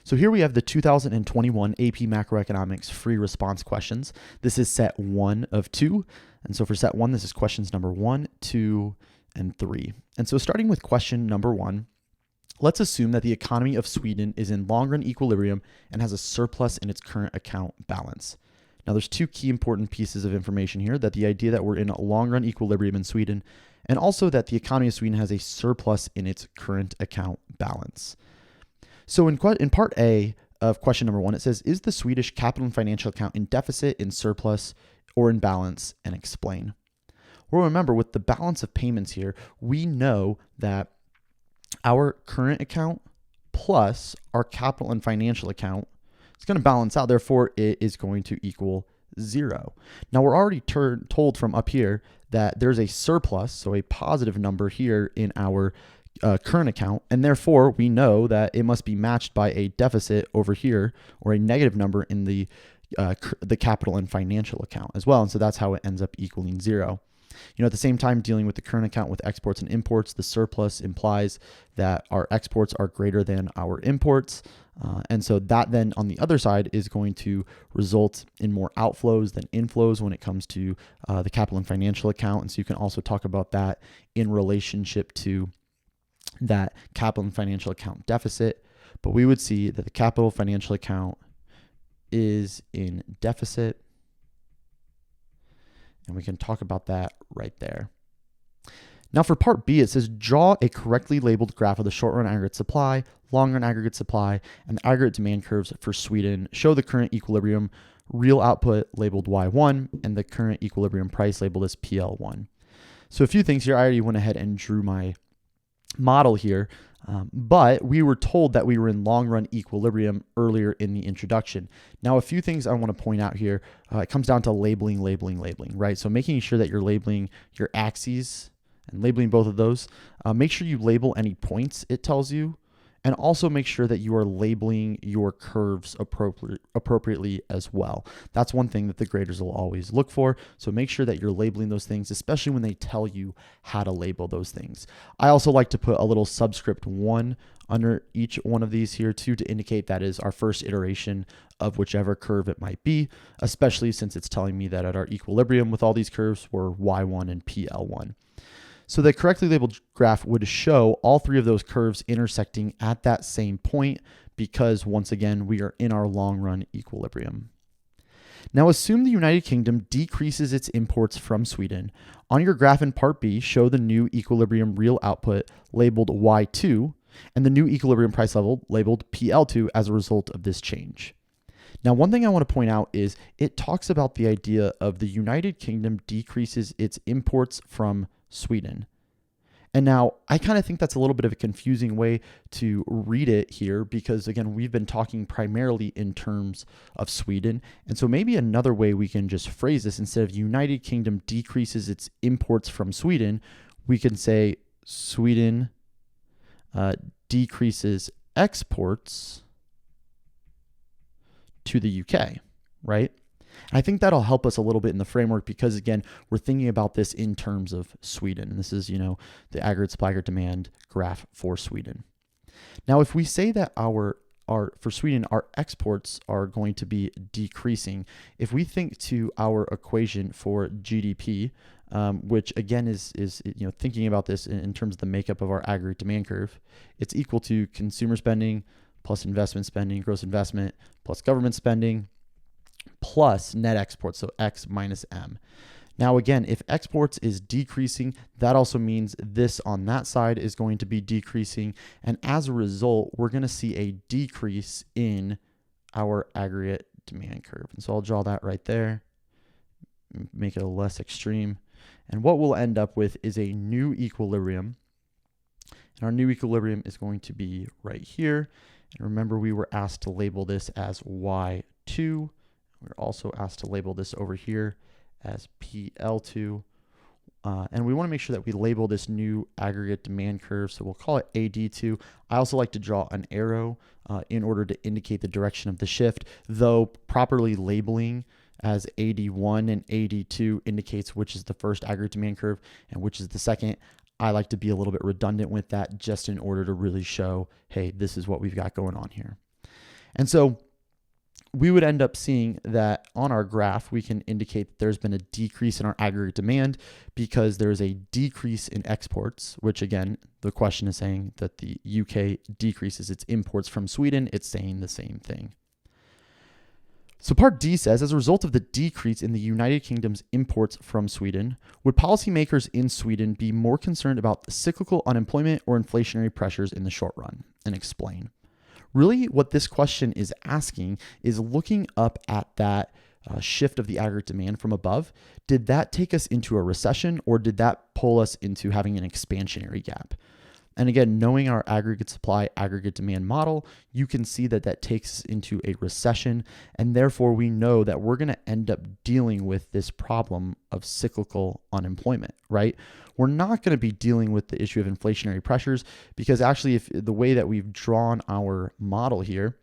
So here we have the 2021 AP Macroeconomics free response questions. This is set 1 of 2. And so for set 1, this is questions number 1, 2, and 3. And so starting with question number 1, let's assume that the economy of Sweden is in long-run equilibrium and has a surplus in its current account balance. Now there's two key important pieces of information here, that the idea that we're in a long-run equilibrium in Sweden, and also that the economy of Sweden has a surplus in its current account balance. So in part A of question number 1, it says, is the Swedish capital and financial account in deficit, in surplus, or in balance, and explain. Well, remember, with the balance of payments here, we know that our current account plus our capital and financial account is going to balance out. Therefore, it is going to equal 0. Now, we're already told from up here that there's a surplus, so a positive number here in our current account, and therefore we know that it must be matched by a deficit over here, or a negative number in the capital and financial account as well. And so that's how it ends up equaling 0. At the same time, dealing with the current account with exports and imports, the surplus implies that our exports are greater than our imports. And so that then on the other side is going to result in more outflows than inflows when it comes to the capital and financial account. And so you can also talk about that in relationship to that capital and financial account deficit. But we would see that the capital financial account is in deficit. And we can talk about that right there. Now for part B, it says draw a correctly labeled graph of the short-run aggregate supply, long-run aggregate supply, and the aggregate demand curves for Sweden. Show the current equilibrium real output labeled Y1 and the current equilibrium price labeled as PL1. So a few things here. I already went ahead and drew my model here, but we were told that we were in long-run equilibrium earlier in the introduction. Now, a few things I want to point out here. It comes down to labeling, right? So making sure that you're labeling your axes and labeling both of those. Make sure you label any points it tells you, and also make sure that you are labeling your curves appropriately as well. That's one thing that the graders will always look for. So make sure that you're labeling those things, especially when they tell you how to label those things. I also like to put a little subscript 1 under each one of these here too, to indicate that is our first iteration of whichever curve it might be, especially since it's telling me that at our equilibrium with all these curves we're Y1 and PL1. So the correctly labeled graph would show all three of those curves intersecting at that same point, because once again, we are in our long-run equilibrium. Now assume the United Kingdom decreases its imports from Sweden. On your graph in part B, show the new equilibrium real output labeled Y2 and the new equilibrium price level labeled PL2 as a result of this change. Now, one thing I want to point out is it talks about the idea of the United Kingdom decreases its imports from Sweden. And now I kind of think that's a little bit of a confusing way to read it here, because again, we've been talking primarily in terms of Sweden. And so maybe another way we can just phrase this, instead of United Kingdom decreases its imports from Sweden, we can say Sweden decreases exports to the UK, right? And I think that'll help us a little bit in the framework, because again, we're thinking about this in terms of Sweden. And this is, the aggregate supply aggregate demand graph for Sweden. Now, if we say that for Sweden, our exports are going to be decreasing, if we think to our equation for GDP, which again is thinking about this in terms of the makeup of our aggregate demand curve, it's equal to consumer spending plus investment spending, gross investment plus government spending, plus net exports, so X minus M. Now again, if exports is decreasing, that also means this on that side is going to be decreasing. And as a result, we're going to see a decrease in our aggregate demand curve. And so I'll draw that right there, make it a less extreme. And what we'll end up with is a new equilibrium. And our new equilibrium is going to be right here. And remember, we were asked to label this as Y2. We're also asked to label this over here as PL2. And we want to make sure that we label this new aggregate demand curve. So we'll call it AD2. I also like to draw an arrow in order to indicate the direction of the shift, though properly labeling as AD1 and AD2 indicates which is the first aggregate demand curve and which is the second. I like to be a little bit redundant with that just in order to really show, hey, this is what we've got going on here. And so we would end up seeing that on our graph, we can indicate that there's been a decrease in our aggregate demand because there's a decrease in exports, which again, the question is saying that the UK decreases its imports from Sweden. It's saying the same thing. So part D says, as a result of the decrease in the United Kingdom's imports from Sweden, would policymakers in Sweden be more concerned about the cyclical unemployment or inflationary pressures in the short run? And explain. Really, what this question is asking is looking up at that shift of the aggregate demand from above. Did that take us into a recession, or did that pull us into having an expansionary gap? And again, knowing our aggregate supply, aggregate demand model, you can see that that takes us into a recession. And therefore, we know that we're going to end up dealing with this problem of cyclical unemployment, right? We're not going to be dealing with the issue of inflationary pressures, because actually, if the way that we've drawn our model here,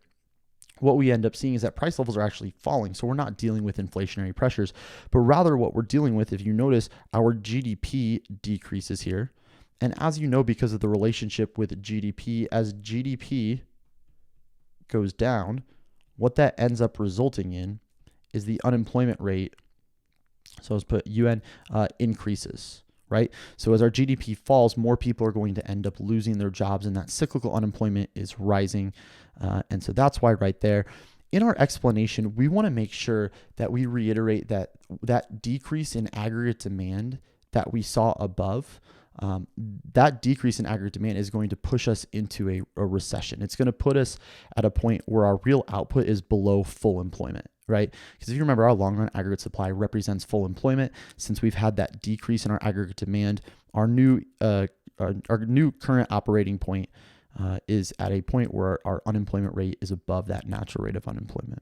what we end up seeing is that price levels are actually falling. So we're not dealing with inflationary pressures, but rather what we're dealing with, if you notice, our GDP decreases here. And as you know, because of the relationship with GDP, as GDP goes down, what that ends up resulting in is the unemployment rate. So let's put UN increases, right? So as our GDP falls, more people are going to end up losing their jobs, and that cyclical unemployment is rising. And so that's why right there, in our explanation, we want to make sure that we reiterate that that decrease in aggregate demand that we saw above, that decrease in aggregate demand is going to push us into a recession. It's going to put us at a point where our real output is below full employment, right? Because if you remember, our long run aggregate supply represents full employment. Since we've had that decrease in our aggregate demand, our new current operating point is at a point where our unemployment rate is above that natural rate of unemployment.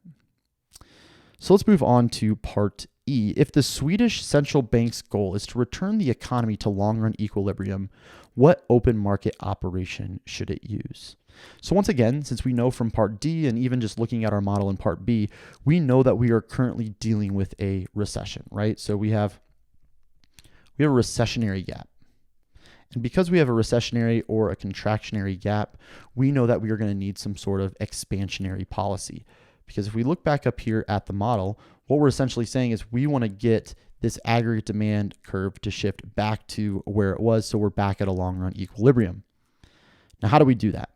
So let's move on to part E. If the Swedish central bank's goal is to return the economy to long-run equilibrium, what open market operation should it use? So once again, since we know from part D and even just looking at our model in part B, we know that we are currently dealing with a recession, right? So we have a recessionary gap. And because we have a recessionary or a contractionary gap, we know that we are going to need some sort of expansionary policy. Because if we look back up here at the model, what we're essentially saying is we want to get this aggregate demand curve to shift back to where it was, so we're back at a long-run equilibrium. Now, how do we do that?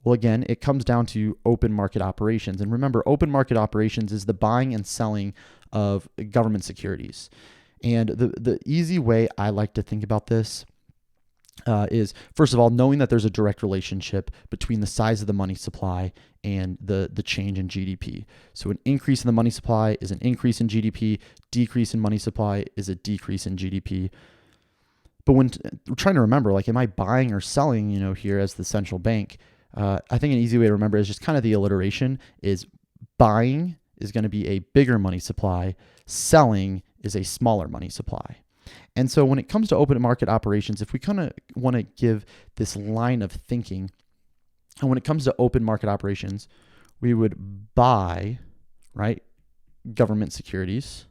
Well, again, it comes down to open market operations. And remember, open market operations is the buying and selling of government securities. And the easy way I like to think about this is, first of all, knowing that there's a direct relationship between the size of the money supply and the change in GDP. So an increase in the money supply is an increase in GDP, decrease in money supply is a decrease in GDP. But when we're trying to remember, like, am I buying or selling, here as the central bank? I think an easy way to remember is just kind of the alliteration is buying is going to be a bigger money supply, selling is a smaller money supply. And so when it comes to open market operations, if we kind of want to give this line of thinking, and when it comes to open market operations, we would buy, right, government securities.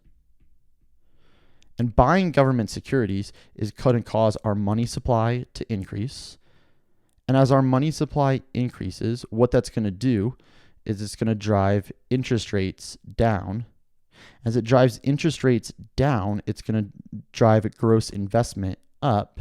And buying government securities is going to cause our money supply to increase. And as our money supply increases, what that's going to do is it's going to drive interest rates down. As it drives interest rates down, it's going to drive gross investment up.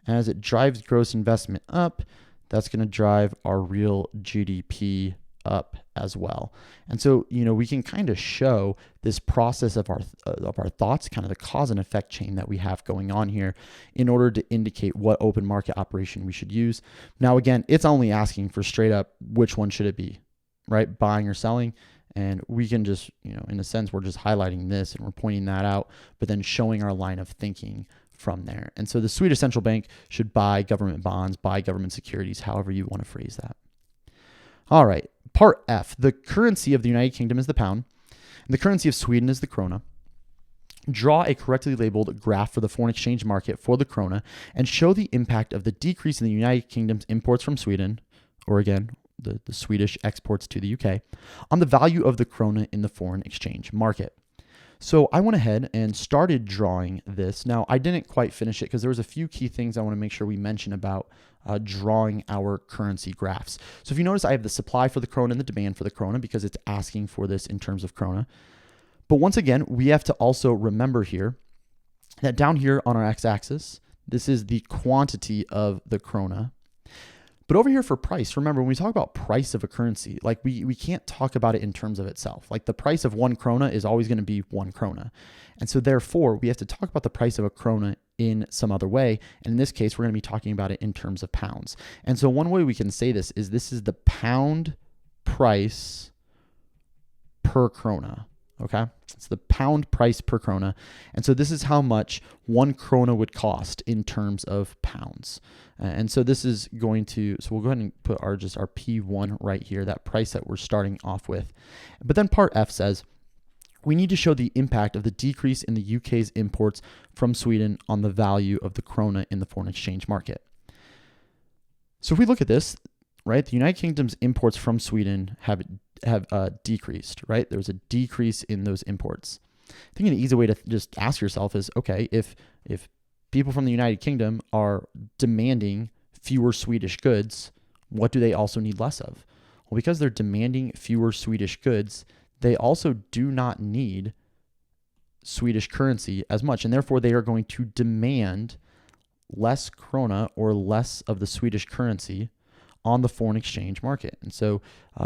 And as it drives gross investment up, that's going to drive our real GDP up as well. And so, we can kind of show this process of our thoughts, kind of the cause and effect chain that we have going on here in order to indicate what open market operation we should use. Now, again, it's only asking for straight up, which one should it be, right? Buying or selling. And we can just, in a sense, we're just highlighting this and we're pointing that out, but then showing our line of thinking from there. And so the Swedish central bank should buy government bonds, buy government securities, however you want to phrase that. All right, part F. The currency of the United Kingdom is the pound, and the currency of Sweden is the krona. Draw a correctly labeled graph for the foreign exchange market for the krona and show the impact of the decrease in the United Kingdom's imports from Sweden, or again, the Swedish exports to the UK, on the value of the krona in the foreign exchange market. So I went ahead and started drawing this. Now, I didn't quite finish it because there was a few key things I want to make sure we mention about drawing our currency graphs. So if you notice, I have the supply for the krona and the demand for the krona because it's asking for this in terms of krona. But once again, we have to also remember here that down here on our x-axis, this is the quantity of the krona. But over here for price, remember when we talk about price of a currency, like we can't talk about it in terms of itself. Like the price of 1 krona is always going to be 1 krona. And so therefore, we have to talk about the price of a krona in some other way. And in this case, we're going to be talking about it in terms of pounds. And so one way we can say this is the pound price per krona. Okay, it's the pound price per krona. And so this is how much 1 krona would cost in terms of pounds. And so this is going to, so we'll go ahead and put our P1 right here, that price that we're starting off with. But then part F says, we need to show the impact of the decrease in the UK's imports from Sweden on the value of the krona in the foreign exchange market. So if we look at this, right, the United Kingdom's imports from Sweden have decreased, right? There was a decrease in those imports. I think an easy way to just ask yourself is, okay, if people from the United Kingdom are demanding fewer Swedish goods, what do they also need less of? Well, because they're demanding fewer Swedish goods, they also do not need Swedish currency as much, and therefore they are going to demand less krona or less of the Swedish currency on the foreign exchange market. And so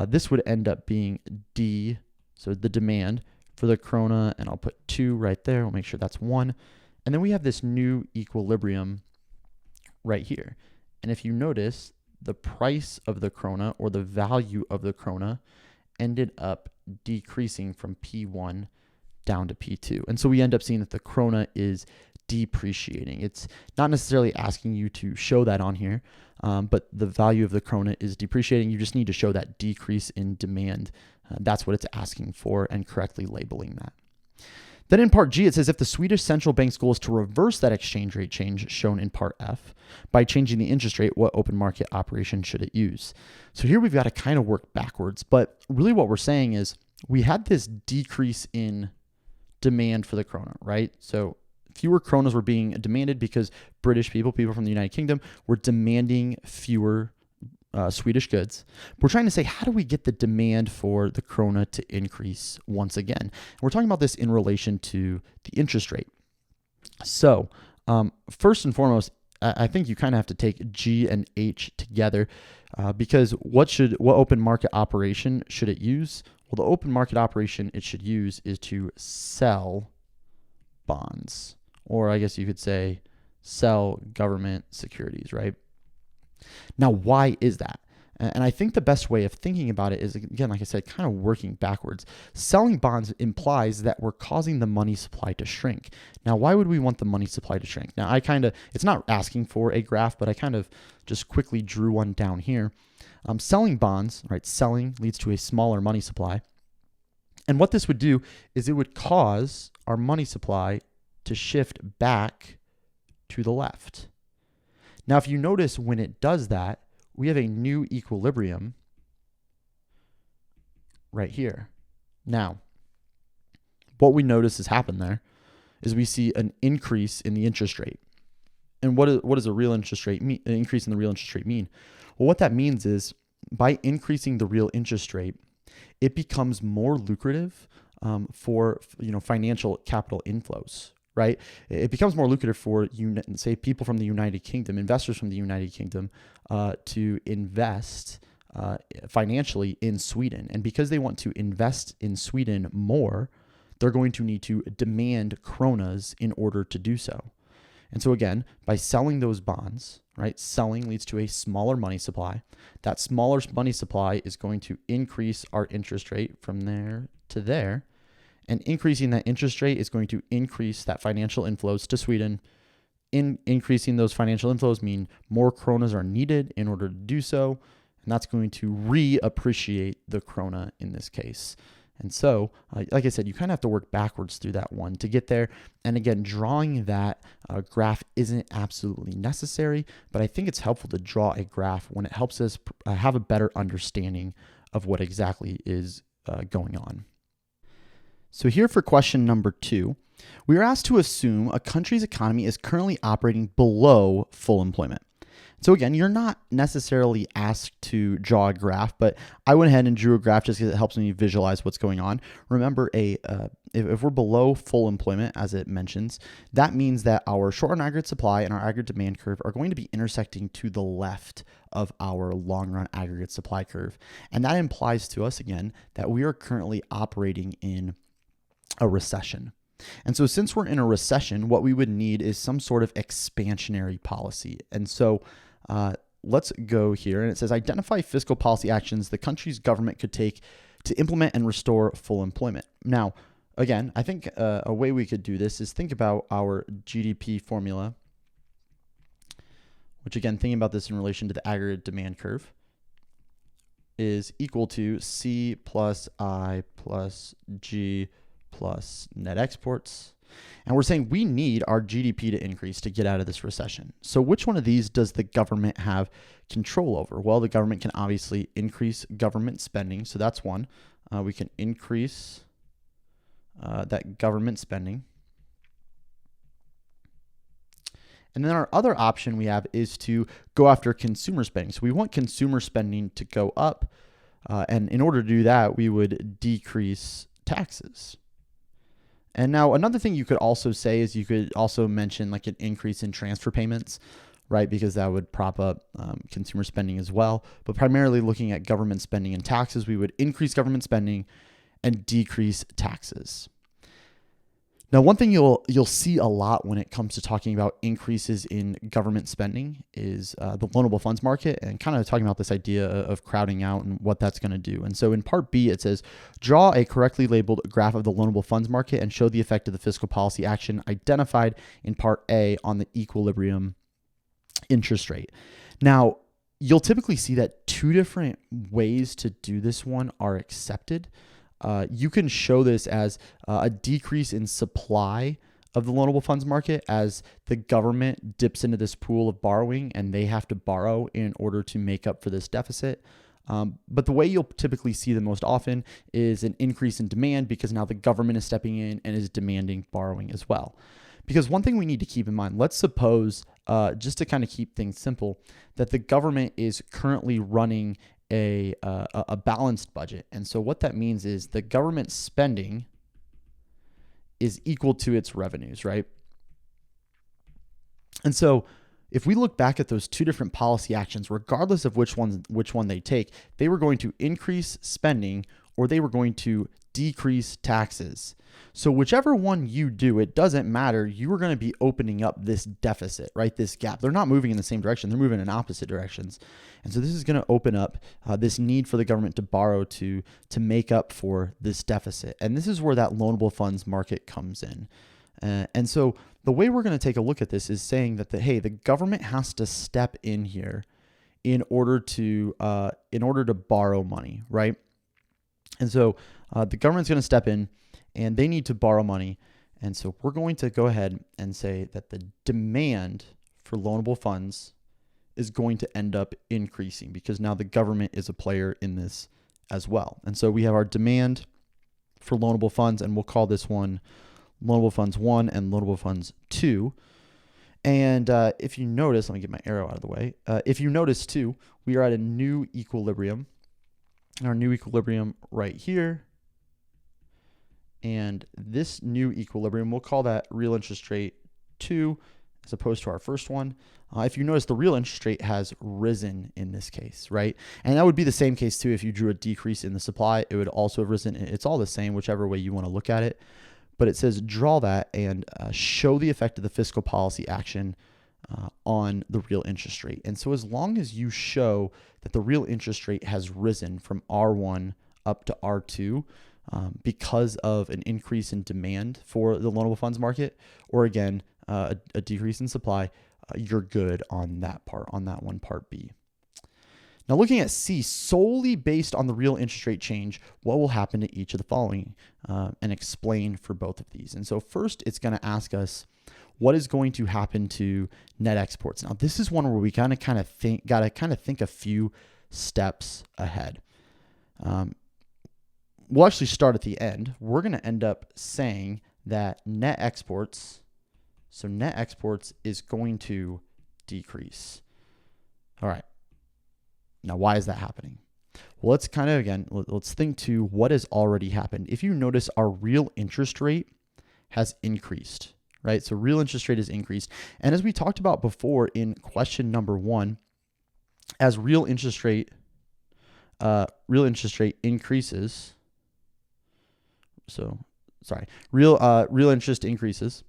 this would end up being D, so the demand for the krona, and I'll put 2 right there. We'll make sure that's 1. And then we have this new equilibrium right here. And if you notice, the price of the krona or the value of the krona ended up decreasing from P1 down to P2. And so we end up seeing that the krona is depreciating. It's not necessarily asking you to show that on here, but the value of the krona is depreciating. You just need to show that decrease in demand. That's what it's asking for and correctly labeling that. Then in part G, it says if the Swedish central bank's goal is to reverse that exchange rate change shown in part F by changing the interest rate, what open market operation should it use? So here we've got to kind of work backwards, but really what we're saying is we had this decrease in demand for the krona, right? So fewer kronas were being demanded because British people from the United Kingdom, were demanding fewer Swedish goods. We're trying to say, how do we get the demand for the krona to increase once again? And we're talking about this in relation to the interest rate. So first and foremost, I think you kind of have to take G and H together because what open market operation should it use? Well, the open market operation it should use is to sell bonds, or I guess you could say sell government securities, right? Now, why is that? And I think the best way of thinking about it is, again, like I said, kind of working backwards. Selling bonds implies that we're causing the money supply to shrink. Now, why would we want the money supply to shrink? Now, it's not asking for a graph, but I kind of just quickly drew one down here. Selling bonds, right? Selling leads to a smaller money supply. And what this would do is it would cause our money supply to shift back to the left. Now, if you notice when it does that, we have a new equilibrium right here. Now, what we notice has happened there is we see an increase in the interest rate. And what does a real interest rate mean? An increase in the real interest rate mean? Well, what that means is by increasing the real interest rate, it becomes more lucrative for financial capital inflows. Right? It becomes more lucrative for, say, people from the United Kingdom, investors from the United Kingdom, to invest financially in Sweden. And because they want to invest in Sweden more, they're going to need to demand kronas in order to do so. And so again, by selling those bonds, right? Selling leads to a smaller money supply. That smaller money supply is going to increase our interest rate from there to there. And increasing that interest rate is going to increase that financial inflows to Sweden. Increasing those financial inflows mean more kronas are needed in order to do so. And that's going to reappreciate the krona in this case. And so, like I said, you kind of have to work backwards through that one to get there. And again, drawing that graph isn't absolutely necessary, but I think it's helpful to draw a graph when it helps us have a better understanding of what exactly is going on. So here for question number 2, we are asked to assume a country's economy is currently operating below full employment. So again, you're not necessarily asked to draw a graph, but I went ahead and drew a graph just because it helps me visualize what's going on. Remember, if we're below full employment, as it mentions, that means that our short-run aggregate supply and our aggregate demand curve are going to be intersecting to the left of our long-run aggregate supply curve. And that implies to us, again, that we are currently operating in a recession. And so since we're in a recession, what we would need is some sort of expansionary policy. And so let's go here. And it says, identify fiscal policy actions the country's government could take to implement and restore full employment. Now, again, I think a way we could do this is think about our GDP formula, which again, thinking about this in relation to the aggregate demand curve, is equal to C plus I plus G plus net exports. And we're saying we need our GDP to increase to get out of this recession. So which one of these does the government have control over? Well, the government can obviously increase government spending. So that's one. We can increase that government spending. And then our other option we have is to go after consumer spending. So we want consumer spending to go up. And in order to do that, we would decrease taxes. And now another thing you could also say is you could also mention like an increase in transfer payments, right? Because that would prop up consumer spending as well. But primarily looking at government spending and taxes, we would increase government spending and decrease taxes. Now, one thing you'll see a lot when it comes to talking about increases in government spending is the loanable funds market, and kind of talking about this idea of crowding out and what that's going to do. And so in part B, it says, draw a correctly labeled graph of the loanable funds market and show the effect of the fiscal policy action identified in part A on the equilibrium interest rate. Now, you'll typically see that two different ways to do this one are accepted. You can show this as a decrease in supply of the loanable funds market as the government dips into this pool of borrowing and they have to borrow in order to make up for this deficit. But the way you'll typically see the most often is an increase in demand because now the government is stepping in and is demanding borrowing as well. Because one thing we need to keep in mind, let's suppose, just to kind of keep things simple, that the government is currently running a balanced budget. And so what that means is the government spending is equal to its revenues, right? And so if we look back at those two different policy actions, regardless of which one they take, they were going to increase spending or they were going to decrease taxes. So whichever one you do, it doesn't matter. You are going to be opening up this deficit, right? This gap. They're not moving in the same direction. They're moving in opposite directions. And so this is going to open up this need for the government to borrow to make up for this deficit. And this is where that loanable funds market comes in. And so the way we're going to take a look at this is saying that hey, the government has to step in here in order to borrow money, right? And so the government's going to step in and they need to borrow money. And so we're going to go ahead and say that the demand for loanable funds is going to end up increasing because now the government is a player in this as well. And so we have our demand for loanable funds, and we'll call this one loanable funds 1 and loanable funds 2. And if you notice, let me get my arrow out of the way. If you notice too, we are at a new equilibrium. And our new equilibrium right here. And this new equilibrium, we'll call that real interest rate 2 as opposed to our first one. If you notice, the real interest rate has risen in this case, right? And that would be the same case too if you drew a decrease in the supply. It would also have risen. It's all the same, whichever way you want to look at it. But it says draw that and show the effect of the fiscal policy action on the real interest rate. And so as long as you show that the real interest rate has risen from R1 up to R2 because of an increase in demand for the loanable funds market, or again, a decrease in supply, you're good on that part, on that one, part B. Now looking at C, solely based on the real interest rate change, what will happen to each of the following and explain for both of these. And so first, it's going to ask us, what is going to happen to net exports? Now, this is one where we gotta kind of think a few steps ahead. We'll actually start at the end. We're going to end up saying that net exports is going to decrease. All right. Now, why is that happening? Well, let's kind of, again, let's think to what has already happened. If you notice, our real interest rate has increased, right? So real interest rate has increased. And as we talked about before in question number 1, as real interest rate increases, real interest increases,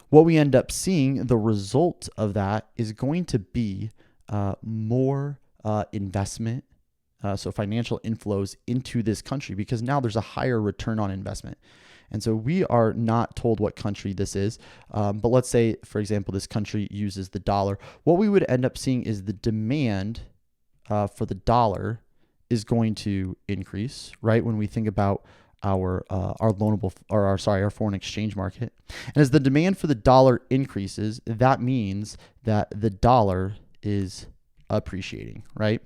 what we end up seeing, the result of that is going to be more investment, so financial inflows into this country, because now there's a higher return on investment. And so we are not told what country this is, but let's say, for example, this country uses the dollar. What we would end up seeing is the demand for the dollar is going to increase, right? When we think about our loanable, or our foreign exchange market. And as the demand for the dollar increases, that means that the dollar is appreciating, right?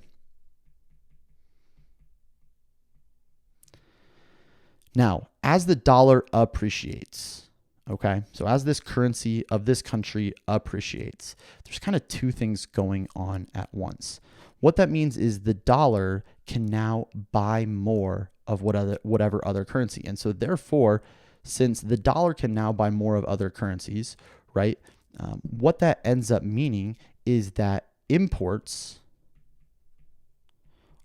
Now, as the dollar appreciates, okay, so as this currency of this country appreciates, there's kind of two things going on at once. What that means is the dollar can now buy more of whatever other currency. And so therefore, since the dollar can now buy more of other currencies, right, what that ends up meaning is that imports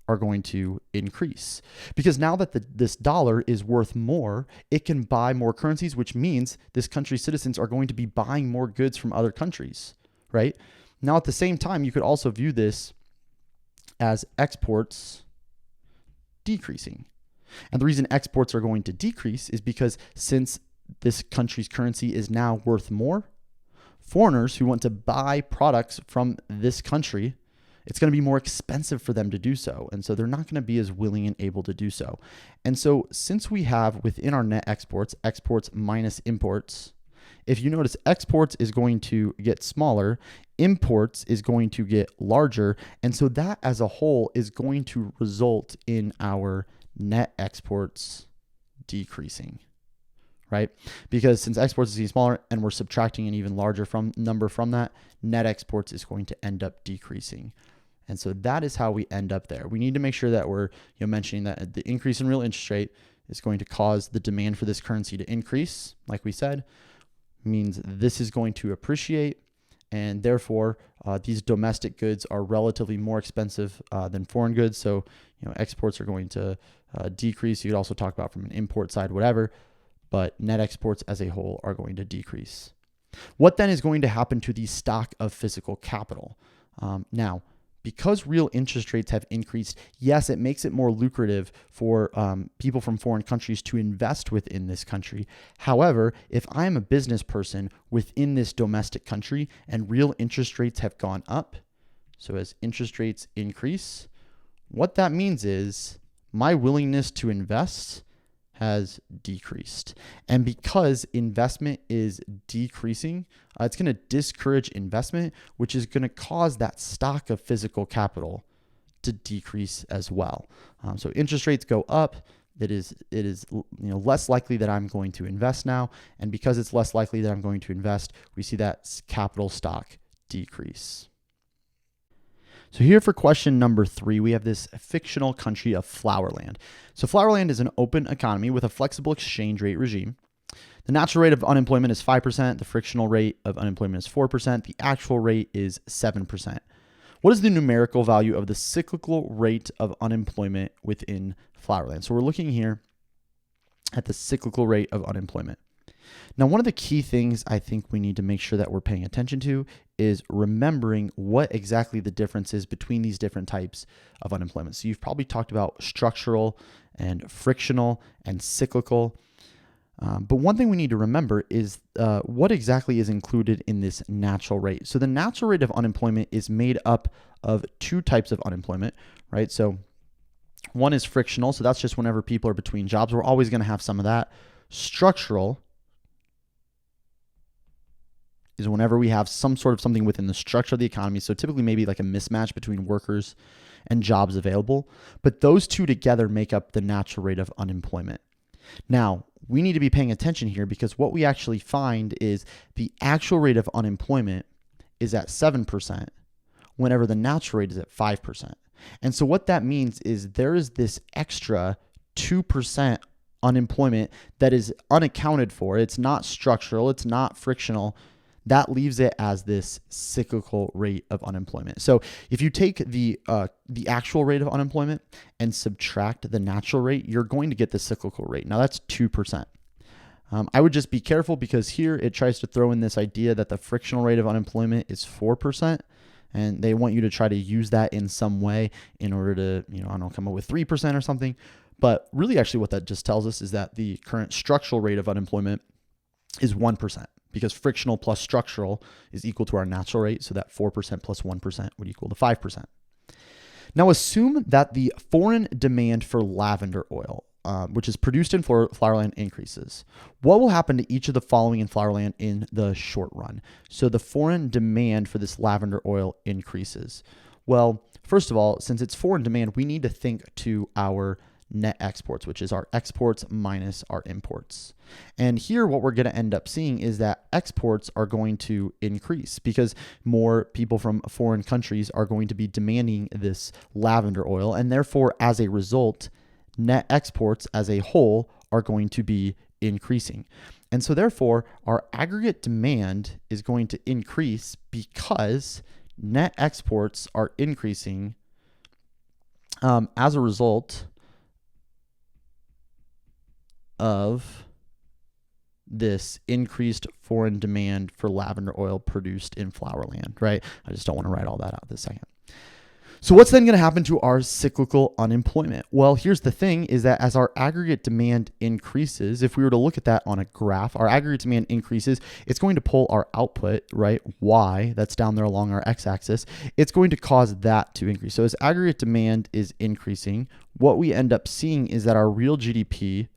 are going to increase, because now that this dollar is worth more, it can buy more currencies, which means this country's citizens are going to be buying more goods from other countries, right? Now, at the same time, you could also view this as exports decreasing. And the reason exports are going to decrease is because since this country's currency is now worth more, foreigners who want to buy products from this country, it's going to be more expensive for them to do so. And so they're not going to be as willing and able to do so. And so since we have within our net exports minus imports, if you notice, exports is going to get smaller, imports is going to get larger. And so that as a whole is going to result in our net exports decreasing, right? Because since exports is getting smaller and we're subtracting an even larger number from that, net exports is going to end up decreasing. And so that is how we end up there. We need to make sure that we're mentioning that the increase in real interest rate is going to cause the demand for this currency to increase. Like we said, means this is going to appreciate, and therefore these domestic goods are relatively more expensive than foreign goods. So exports are going to decrease. You could also talk about from an import side, whatever, but net exports as a whole are going to decrease. What then is going to happen to the stock of physical capital? Now, because real interest rates have increased, yes, it makes it more lucrative for people from foreign countries to invest within this country. However, if I am a business person within this domestic country and real interest rates have gone up, so as interest rates increase, what that means is my willingness to invest has decreased. And because investment is decreasing, it's going to discourage investment, which is going to cause that stock of physical capital to decrease as well. So interest rates go up, it is less likely that I'm going to invest now. And because it's less likely that I'm going to invest, we see that capital stock decrease. So here for question number 3, we have this fictional country of Flowerland. So Flowerland is an open economy with a flexible exchange rate regime. The natural rate of unemployment is 5%. The frictional rate of unemployment is 4%. The actual rate is 7%. What is the numerical value of the cyclical rate of unemployment within Flowerland? So we're looking here at the cyclical rate of unemployment. Now, one of the key things I think we need to make sure that we're paying attention to is remembering what exactly the difference is between these different types of unemployment. So you've probably talked about structural and frictional and cyclical. But one thing we need to remember is what exactly is included in this natural rate. So the natural rate of unemployment is made up of 2 types of unemployment, right? So one is frictional. So that's just whenever people are between jobs. We're always going to have some of that. Structural is whenever we have some sort of something within the structure of the economy. So typically maybe like a mismatch between workers and jobs available. But those 2 together make up the natural rate of unemployment. Now, we need to be paying attention here because what we actually find is the actual rate of unemployment is at 7%, whenever the natural rate is at 5%. And so what that means is there is this extra 2% unemployment that is unaccounted for. It's not structural, it's not frictional. That leaves it as this cyclical rate of unemployment. So if you take the actual rate of unemployment and subtract the natural rate, you're going to get the cyclical rate. Now that's 2%. I would just be careful because here it tries to throw in this idea that the frictional rate of unemployment is 4%. And they want you to try to use that in some way in order to, I don't know, come up with 3% or something. But really, actually, what that just tells us is that the current structural rate of unemployment is 1%, because frictional plus structural is equal to our natural rate. So that 4% plus 1% would equal to 5%. Now, assume that the foreign demand for lavender oil, which is produced in flowerland, increases. What will happen to each of the following in flowerland in the short run? So the foreign demand for this lavender oil increases. Well, first of all, since it's foreign demand, we need to think to our net exports, which is our exports minus our imports. And here what we're going to end up seeing is that exports are going to increase because more people from foreign countries are going to be demanding this lavender oil. And therefore, as a result, net exports as a whole are going to be increasing. And so therefore, our aggregate demand is going to increase because net exports are increasing as a result of this increased foreign demand for lavender oil produced in flowerland, right? I just don't want to write all that out this second. So what's then going to happen to our cyclical unemployment? Well, here's the thing is that as our aggregate demand increases, if we were to look at that on a graph, our aggregate demand increases, it's going to pull our output, right? Y, that's down there along our x-axis. It's going to cause that to increase. So as aggregate demand is increasing, what we end up seeing is that our real GDP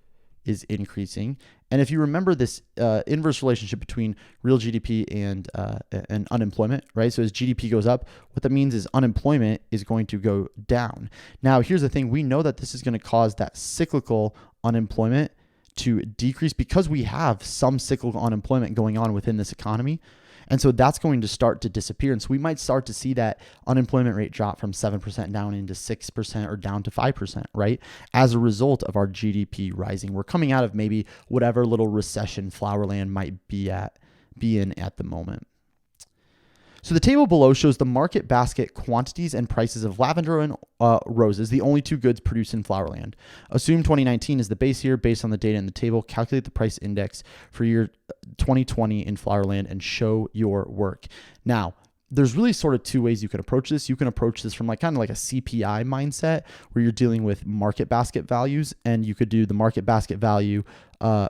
is increasing. And if you remember this inverse relationship between real GDP and unemployment, right? So as GDP goes up, what that means is unemployment is going to go down. Now, here's the thing. We know that this is going to cause that cyclical unemployment to decrease because we have some cyclical unemployment going on within this economy. And so that's going to start to disappear. And so we might start to see that unemployment rate drop from 7% down into 6% or down to 5%, right? As a result of our GDP rising. We're coming out of maybe whatever little recession flowerland might be in at the moment. So the table below shows the market basket quantities and prices of lavender and roses, the only two goods produced in flowerland. Assume 2019 is the base year based on the data in the table. Calculate the price index for year 2020 in flowerland and show your work. Now, there's really sort of two ways you can approach this. You can approach this from kind of like a CPI mindset where you're dealing with market basket values, and you could do the market basket value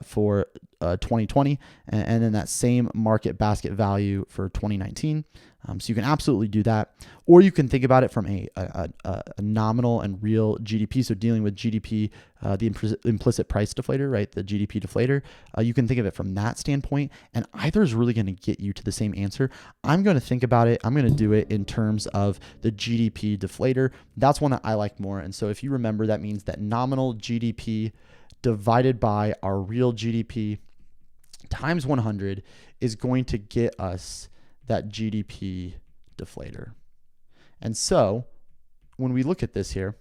for 2020 and then that same market basket value for 2019. So you can absolutely do that. Or you can think about it from a nominal and real GDP. So dealing with GDP, the implicit price deflator, right? The GDP deflator. You can think of it from that standpoint. And either is really going to get you to the same answer. I'm going to think about it. I'm going to do it in terms of the GDP deflator. That's one that I like more. And so if you remember, that means that nominal GDP divided by our real GDP times 100 is going to get us that GDP deflator. And so when we look at this here,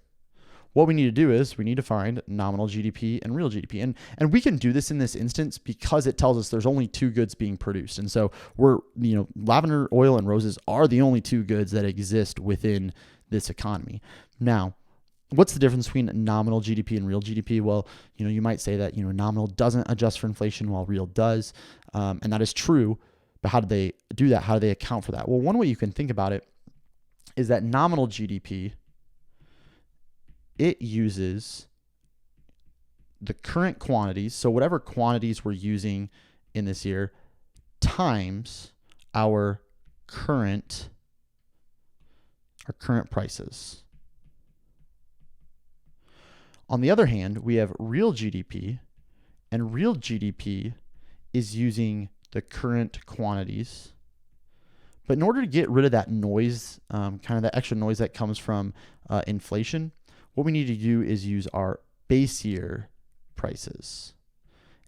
what we need to do is we need to find nominal GDP and real GDP. And we can do this in this instance because it tells us there's only two goods being produced. And so lavender oil and roses are the only two goods that exist within this economy. Now, what's the difference between nominal GDP and real GDP? Well, you might say that, nominal doesn't adjust for inflation while real does. And that is true. But how do they do that? How do they account for that? Well, one way you can think about it is that nominal GDP, it uses the current quantities. So whatever quantities we're using in this year times our current prices. On the other hand, we have real GDP, and real GDP is using the current quantities. But in order to get rid of that noise, kind of that extra noise that comes from inflation, what we need to do is use our base year prices.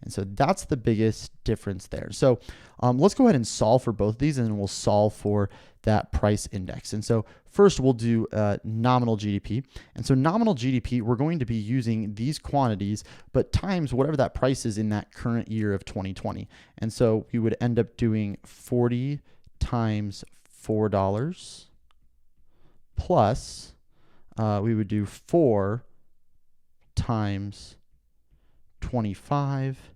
And so that's the biggest difference there. So let's go ahead and solve for both of these, and then we'll solve for that price index. And so first we'll do nominal GDP. And so nominal GDP, we're going to be using these quantities, but times whatever that price is in that current year of 2020. And so we would end up doing 40 times $4 plus we would do 4 times 25,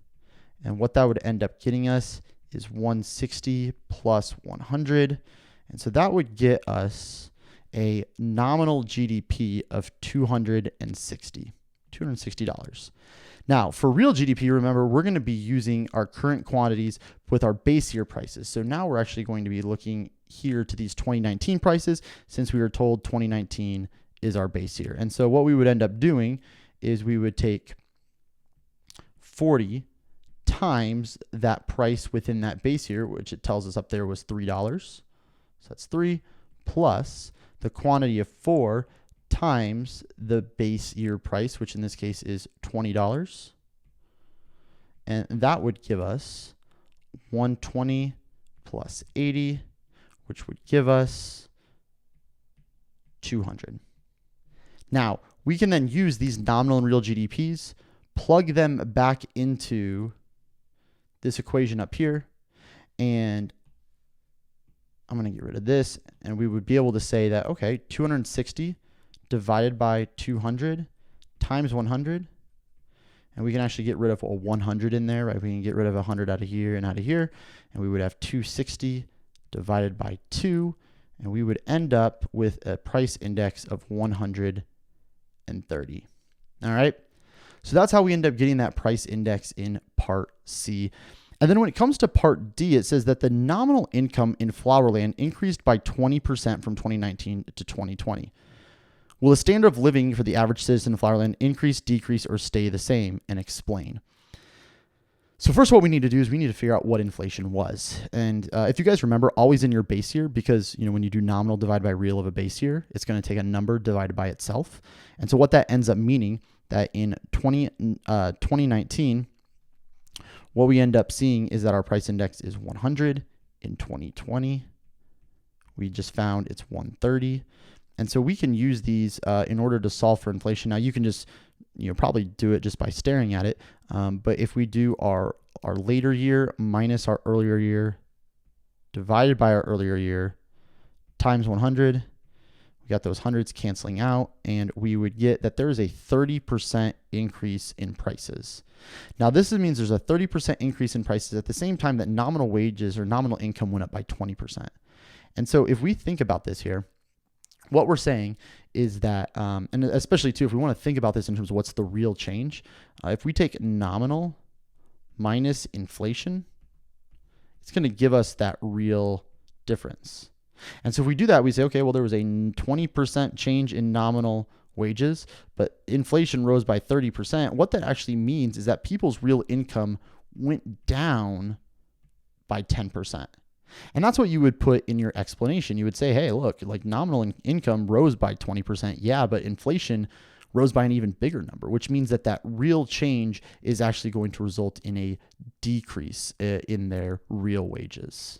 and what that would end up getting us is 160 plus 100, and so that would get us a nominal GDP of $260. Now, for real GDP, remember, we're going to be using our current quantities with our base year prices. So now we're actually going to be looking here to these 2019 prices, since we were told 2019 is our base year. And so what we would end up doing is we would take 40 times that price within that base year, which it tells us up there was $3. So that's 3 plus the quantity of 4 times the base year price, which in this case is $20. And that would give us 120 plus 80, which would give us 200. Now, we can then use these nominal and real GDPs, plug them back into this equation up here, and I'm going to get rid of this, and we would be able to say that, okay, 260 divided by 200 times 100, and we can actually get rid of a 100 in there, right? We can get rid of 100 out of here and out of here, and we would have 260 divided by 2, and we would end up with a price index of 130. All right, so that's how we end up getting that price index in part C. And then when it comes to part D, it says that the nominal income in Flourland increased by 20% from 2019 to 2020. Will the standard of living for the average citizen in Flourland increase, decrease, or stay the same? And explain. So first, what we need to do is we need to figure out what inflation was. And if you guys remember, always in your base year, because when you do nominal divided by real of a base year, it's going to take a number divided by itself. And so what that ends up meaning that in 2019, what we end up seeing is that our price index is 100. In 2020, we just found it's 130. And so we can use these in order to solve for inflation. Now you can just probably do it just by staring at it. But if we do our later year minus our earlier year divided by our earlier year times 100, we got those hundreds canceling out, and we would get that there is a 30% increase in prices. Now this means there's a 30% increase in prices at the same time that nominal wages or nominal income went up by 20%. And so if we think about this here, what we're saying is that, and especially too, if we want to think about this in terms of what's the real change, if we take nominal minus inflation, it's going to give us that real difference. And so if we do that, we say, okay, well, there was a 20% change in nominal wages, but inflation rose by 30%. What that actually means is that people's real income went down by 10%. And that's what you would put in your explanation. You would say, hey, look, like nominal income rose by 20%. Yeah, but inflation rose by an even bigger number, which means that that real change is actually going to result in a decrease in their real wages.